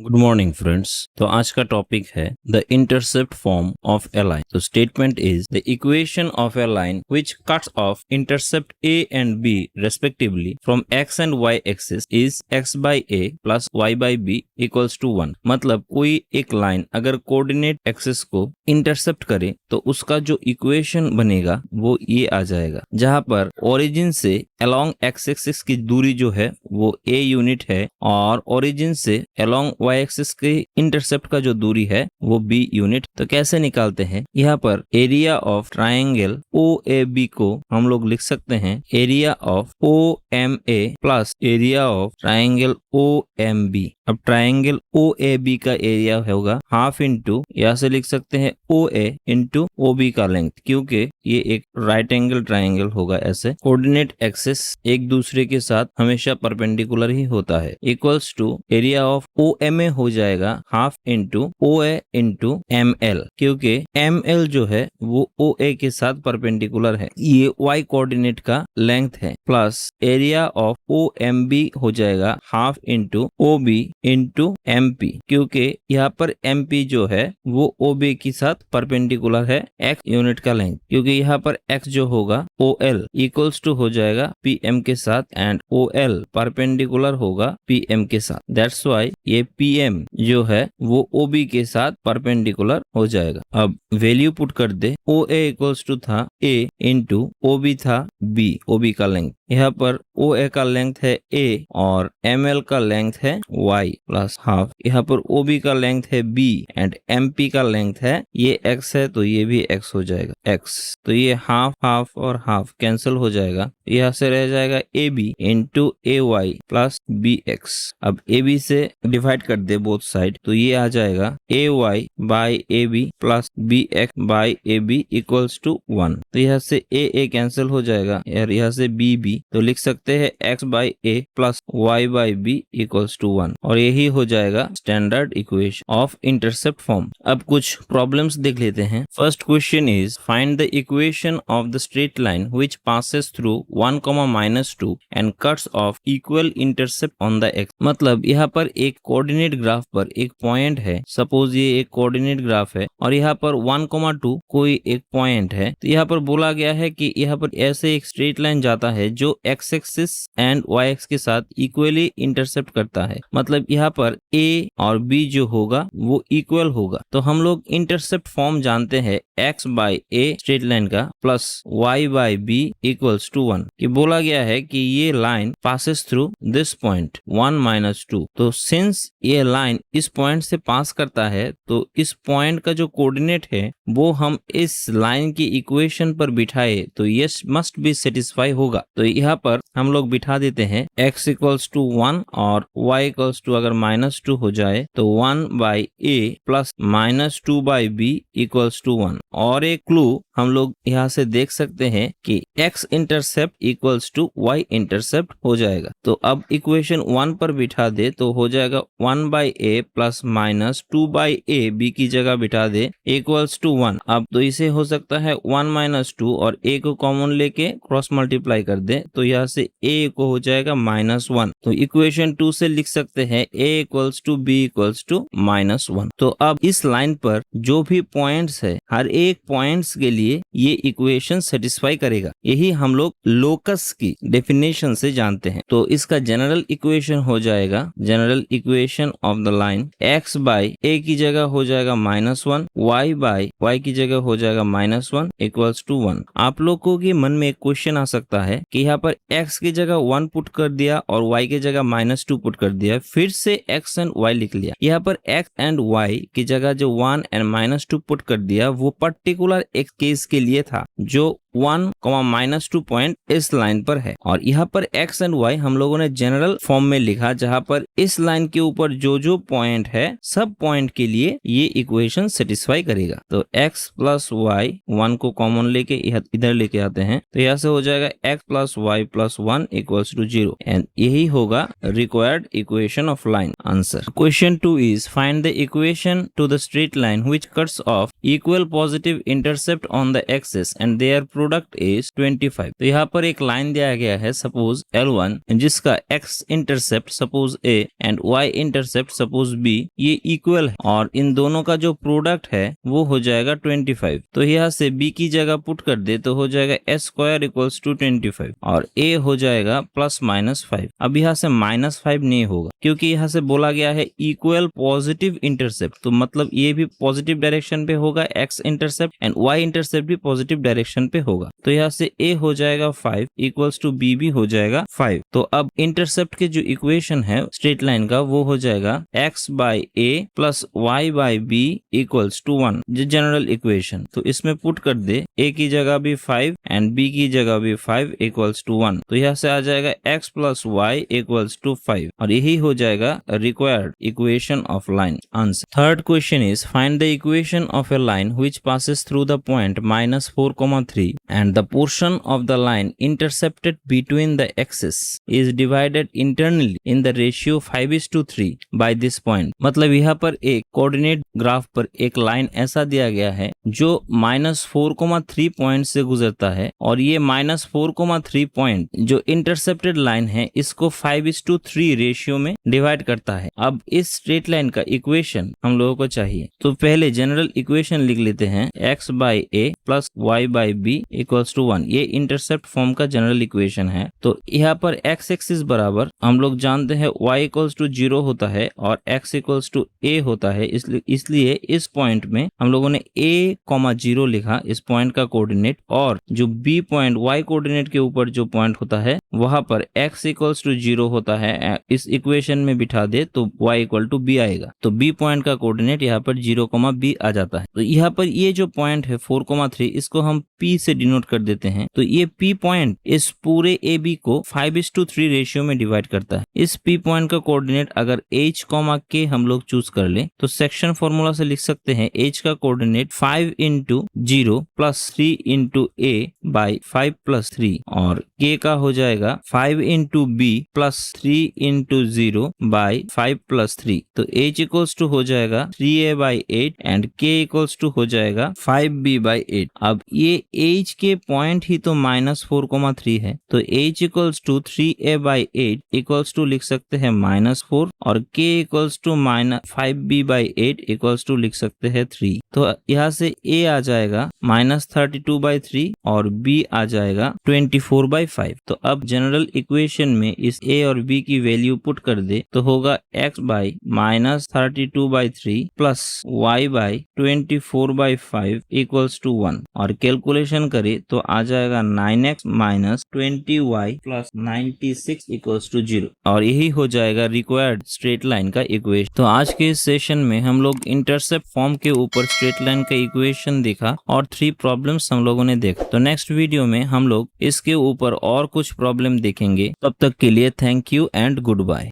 Good morning friends. तो आज का टॉपिक है the intercept form of a line. तो statement is the equation of a line which cuts off intercept a and b respectively from x and y axis is x by A plus Y by B equals to 1। मतलब कोई एक line अगर coordinate axis को intercept करे तो उसका जो equation बनेगा वो ये आ जाएगा, जहां पर ओरिजिन से अलोंग एक्स एक्सिस की दूरी जो है वो ए यूनिट है और ओरिजिन से अलोंग वाई एक्सिस के इंटरसेप्ट का जो दूरी है वो बी यूनिट। तो कैसे निकालते हैं, यहाँ पर area of triangle O A B को हम लोग लिख सकते हैं area of O M A plus area of triangle O M B. अब ट्राइंगल ओ ए बी का एरिया होगा हाफ इंटू, यहाँ से लिख सकते हैं O A into O B का लेंथ, क्योंकि ये एक राइट एंगल ट्राइंगल होगा। ऐसे कोऑर्डिनेट एक्सिस एक दूसरे के साथ हमेशा परपेंडिकुलर ही होता है। Equals to area of O M A हो जाएगा half into O A into M L, क्योंकि एम एल जो है वो ओ ए के साथ परपेंडिकुलर है, ये वाई कोऑर्डिनेट का लेंथ है, plus area of O M B हो जाएगा half into O B into M P, क्योंकि यहाँ पर एम पी जो है वो ओ बी के साथ परपेंडिकुलर है एक्स यूनिट का लेंथ, क्योंकि यहाँ पर एक्स जो होगा ओ एल इक्वल्स टू हो जाएगा पी एम के साथ एंड ओ एल परपेंडिकुलर होगा पी एम के साथ। दैट्स वाई ये पी एम जो है वो ओ बी के साथ परपेंडिकुलर हो जाएगा। अब वैल्यू पुट कर दे, ओ ए इक्वल्स टू था ए इंटू ओ बी था बी, ओ बी का लेंथ। यहाँ पर ओ ए का लेंथ है ए और एम एल का लेंथ है y प्लस हाफ। यहाँ पर ओ बी का लेंथ है b एंड एम पी का लेंथ है ये x है, तो ये भी x हो जाएगा x। तो ये हाफ हाफ और हाफ कैंसिल हो जाएगा, यहाँ से रह जाएगा A B into A Y plus B X. अब ए बी से डिवाइड कर दे बोथ साइड, तो ये आ जाएगा a y by A b plus B x by A b equals to 1। तो यहाँ से ए कैंसिल हो जाएगा और यहाँ से बी बी, तो लिख सकते हैं x by A plus Y by B equals to 1 और यही हो जाएगा standard equation of intercept form. अब कुछ प्रॉब्लम्स देख लेते हैं। First question is find the equation of the straight line which passes through 1,-2 and cuts off equal intercept on the X. मतलब यहाँ पर एक कोऑर्डिनेट ग्राफ पर एक पॉइंट है, सपोज ये एक कोऑर्डिनेट ग्राफ है और यहाँ पर 1,2 कोई एक पॉइंट है। तो यहाँ पर बोला गया है कि यहाँ पर ऐसे एक स्ट्रेट लाइन जाता है जो X axis and Y X के साथ इक्वली इंटरसेप्ट करता है। मतलब यहाँ पर ए और बी जो होगा वो इक्वल होगा। तो हम लोग इंटरसेप्ट फॉर्म जानते हैं x by a straight line का plus Y by B equals to 1। कि बोला गया है कि ये line passes through this point 1-2। तो सिंस ये लाइन इस पॉइंट से पास करता है तो इस पॉइंट का जो कोऑर्डिनेट है वो हम इस लाइन की इक्वेशन पर बिठाए तो ये मस्ट बी सेटिस्फाई होगा। तो यहाँ पर हम लोग बिठा देते हैं x इक्वल्स टू 1 और y इक्वल्स टू अगर -2 हो जाए तो 1 by A plus -2 by B equals to 1। और एक क्लू हम लोग यहाँ से देख सकते हैं कि x intercept equals to y intercept हो जाएगा। तो अब इक्वेशन 1 पर बिठा दे तो हो जाएगा 1 by A plus -2 by A B की जगह बिठा दे इक्वल्स टू 1। अब तो इसे हो सकता है 1-2 और a को कॉमन लेके क्रॉस मल्टीप्लाई कर दे तो यहाँ से a को हो जाएगा -1। तो इक्वेशन 2 से लिख सकते हैं a equals to b equals to -1। तो अब इस लाइन पर जो भी पॉइंट्स है हर एक पॉइंट्स के लिए ये इक्वेशन सेटिस्फाई करेगा। यही हम लोग लोकस की डेफिनेशन से जानते हैं। तो इसका जनरल इक्वेशन हो जाएगा, general equation of the line x by a की जगह हो जाएगा -1, y बाई y की जगह हो जाएगा -1 इक्वल्स टू 1। आप लोगों के मन में एक क्वेश्चन आ सकता है कि यहाँ पर x की जगह 1 पुट कर दिया और y की जगह -2 पुट कर दिया, फिर से x एंड y लिख लिया। यहाँ पर x एंड y की जगह जो 1 एंड -2 पुट कर दिया वो पर्टिकुलर एक केस के लिए था जो 1,-2 पॉइंट इस लाइन पर है। और यहाँ पर x एंड y हम लोगों ने जनरल फॉर्म में लिखा, जहाँ पर इस लाइन के ऊपर जो जो पॉइंट है सब पॉइंट के लिए ये इक्वेशन सेटिस्फाई करेगा। तो x प्लस वाई 1 को कॉमन लेके इधर लेके आते हैं तो यहाँ से हो जाएगा x plus Y plus 1 equals to 0 and यही होगा required equation of line. Answer question 2 is find the equation to the straight line which cuts off equal positive intercept on the axis and their product is 25। तो यहाँ पर एक line दिया गया है suppose L1 जिसका x intercept suppose A and y intercept suppose B ये equal है और इन दोनों का जो प्रोडक्ट है वो हो जाएगा 25। तो यहाँ से B की जगह पुट कर दे तो हो जाएगा s स्क्वायर इक्वल्स टू 25 और A हो जाएगा +-5। अब यहाँ से -5 नहीं होगा क्योंकि यहाँ से बोला गया है इक्वल पॉजिटिव इंटरसेप्ट, तो मतलब ये भी पॉजिटिव डायरेक्शन पे होगा x intercept and y intercept भी पॉजिटिव डायरेक्शन पे होगा। तो यहाँ से A हो जाएगा 5 इक्वल्स टू B भी हो जाएगा 5। तो अब इंटरसेप्ट के जो इक्वेशन है स्ट्रेट लाइन का वो हो जाएगा x by A plus y by B equals to 1, जो जनरल इक्वेशन। तो इसमें पुट कर दे A की जगह भी 5 एंड B की जगह भी 5 इक्वल्स टू 1। तो यहाँ से आ जाएगा x plus y equals to 5 और यही हो जाएगा required equation of line. Answer. Third question is find the equation of a line which passes through the point -4,3 and the portion of the line intercepted between the axes is divided internally in the ratio 5:3 by this point। मतलब यहाँ पर एक coordinate graph पर एक line ऐसा दिया गया है जो -4,3 पॉइंट से गुजरता है और ये -4,3 पॉइंट जो इंटरसेप्टेड लाइन है इसको 5:3 रेशियो में डिवाइड करता है। अब इस स्ट्रेट लाइन का इक्वेशन हम लोगों को चाहिए, तो पहले जनरल इक्वेशन लिख लेते हैं x by a plus y by b equals to 1। ये इंटरसेप्ट फॉर्म का जनरल इक्वेशन है। तो यहाँ पर x एक्सिस बराबर हम लोग जानते हैं y इक्वल्स टू 0 होता है और x इक्वल्स टू a होता है, इसलिए इस पॉइंट में हम लोगों ने a,0 लिखा इस पॉइंट का कोऑर्डिनेट, और जो b पॉइंट y कोऑर्डिनेट के ऊपर जो पॉइंट होता है वहां पर x इक्वल्स टू 0 होता है। इस इक्वेशन में बिठा दे तो y इक्वल टू b आएगा। तो b पॉइंट का कोऑर्डिनेट यहाँ पर 0,b आ जाता है। तो यहाँ पर ये जो पॉइंट है 4,3 इसको हम p से डिनोट कर देते हैं। तो ये p पॉइंट इस पूरे AB को 5:3 रेशियो में डिवाइड करता है। इस p पॉइंट का कोऑर्डिनेट अगर h, k हम लोग चूज कर ले तो सेक्शन फॉर्मूला से लिख सकते हैं h का coordinate 5 × 0 plus 3 × a by 5 plus 3 और k का हो जाएगा 5 × b प्लस 3 × 0 बाई 5 प्लस 3। तो h इक्वल्स टू हो जाएगा 3a by 8 and k equals to हो जाएगा 5b बाई 8। अब ये h के पॉइंट ही तो -4,3 है, तो h equals to 3a by 8 equals to लिख सकते हैं -4 और k equals to -5b by 8 equals to लिख सकते हैं 3। तो यहाँ से a आ जाएगा -32/3 और b आ जाएगा 24/5। तो अब जनरल इक्वेशन में इस a और b की वैल्यू पुट कर दे तो होगा x by -32/3 plus y by 24/5 equals to 1 और कैलकुलेशन करे तो आ जाएगा 9x minus 20y plus 96 equals to 0 और यही हो जाएगा रिक्वायर्ड स्ट्रेट लाइन का इक्वेशन। तो आज के इस सेशन में हम लोग इंटरसेप्ट फॉर्म के ऊपर स्ट्रेट लाइन का इक्वेशन देखा और 3 प्रॉब्लम्स हम लोगों ने देखा। तो नेक्स्ट वीडियो में हम लोग इसके ऊपर और कुछ प्रॉब्लम देखेंगे। तब तक के लिए thank you and good bye.